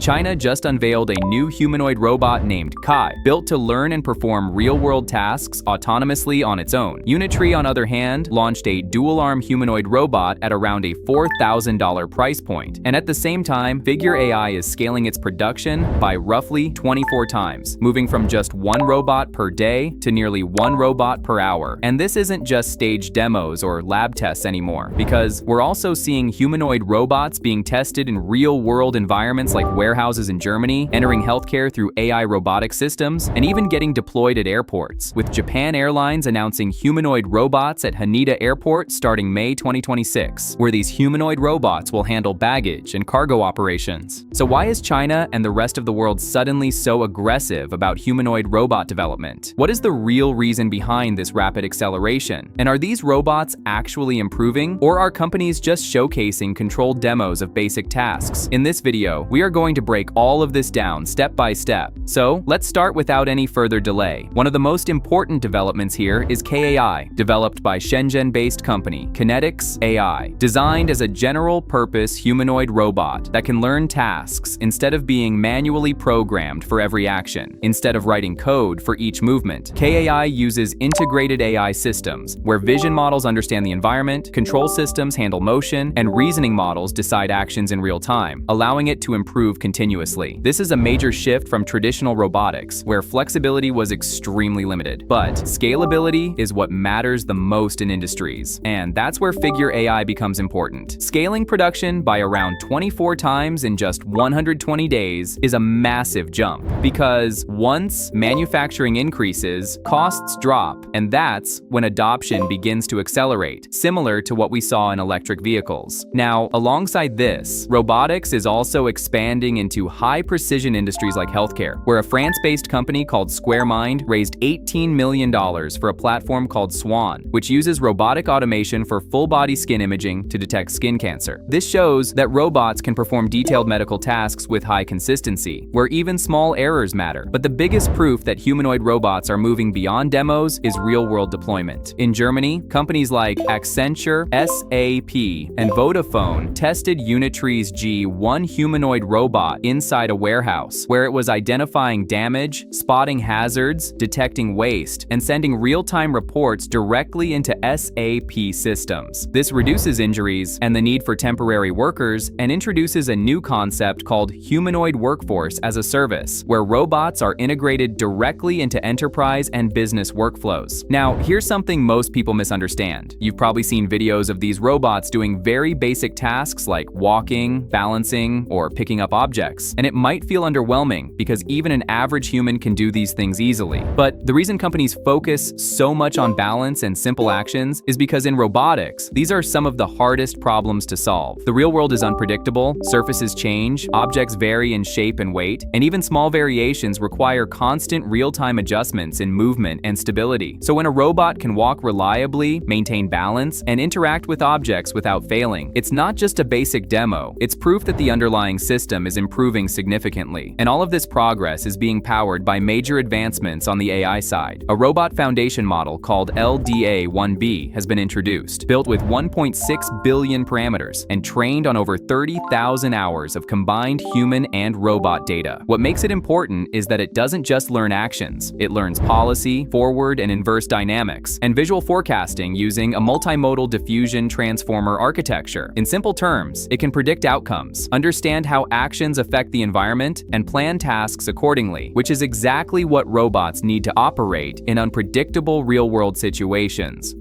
China just unveiled a new humanoid robot named Kai, built to learn and perform real-world tasks autonomously on its own. Unitree, on the other hand, launched a dual-arm humanoid robot at around a $4,000 price point. And at the same time, Figure AI is scaling its production by roughly 24 times, moving from just one robot per day to nearly one robot per hour. And this isn't just staged demos or lab tests anymore, because we're also seeing humanoid robots being tested in real-world environments like warehouses in Germany, entering healthcare through AI robotic systems, and even getting deployed at airports, with Japan Airlines announcing humanoid robots at Haneda Airport starting May 2026, where these humanoid robots will handle baggage and cargo operations. So why is China and the rest of the world suddenly so aggressive about humanoid robot development? What is the real reason behind this rapid acceleration? And are these robots actually improving, or are companies just showcasing controlled demos of basic tasks? In this video, we are going to break all of this down step by step. So let's start without any further delay. One of the most important developments here is KAI, developed by Shenzhen-based company Kinetics AI, designed as a general-purpose humanoid robot that can learn tasks instead of being manually programmed for every action. Instead of writing code for each movement, KAI uses integrated AI systems, where vision models understand the environment, control systems handle motion, and reasoning models decide actions in real time, allowing it to improve continuously. This is a major shift from traditional robotics, where flexibility was extremely limited. But scalability is what matters the most in industries, and that's where Figure AI becomes important. Scaling production by around 24 times in just 120 days is a massive jump, because once manufacturing increases, costs drop, and that's when adoption begins to accelerate, similar to what we saw in electric vehicles. Now, alongside this, robotics is also expanding into high-precision industries like healthcare, where a France-based company called SquareMind raised $18 million for a platform called Swan, which uses robotic automation for full-body skin imaging to detect skin cancer. This shows that robots can perform detailed medical tasks with high consistency, where even small errors matter. But the biggest proof that humanoid robots are moving beyond demos is real-world deployment. In Germany, companies like Accenture, SAP, and Vodafone tested Unitree's G1 humanoid robot inside a warehouse, where it was identifying damage, spotting hazards, detecting waste, and sending real-time reports directly into SAP systems. This reduces injuries and the need for temporary workers, and introduces a new concept called humanoid workforce as a service, where robots are integrated directly into enterprise and business workflows. Now, here's something most people misunderstand. You've probably seen videos of these robots doing very basic tasks like walking, balancing, or picking up objects, and it might feel underwhelming because even an average human can do these things easily. But the reason companies focus so much on balance and simple actions is because in robotics, these are some of the hardest problems to solve. The real world is unpredictable, surfaces change, objects vary in shape and weight, and even small variations require constant real-time adjustments in movement and stability. So when a robot can walk reliably, maintain balance, and interact with objects without failing, it's not just a basic demo, it's proof that the underlying system is improving significantly. And all of this progress is being powered by major advancements on the AI side. A robot foundation model called LDA-1B has been introduced, built with 1.6 billion parameters and trained on over 30,000 hours of combined human and robot data. What makes it important is that it doesn't just learn actions, it learns policy, forward and inverse dynamics, and visual forecasting using a multimodal diffusion transformer architecture. In simple terms, it can predict outcomes, understand how actions affect the environment, and plan tasks accordingly, which is exactly what robots need to operate in unpredictable real-world situations.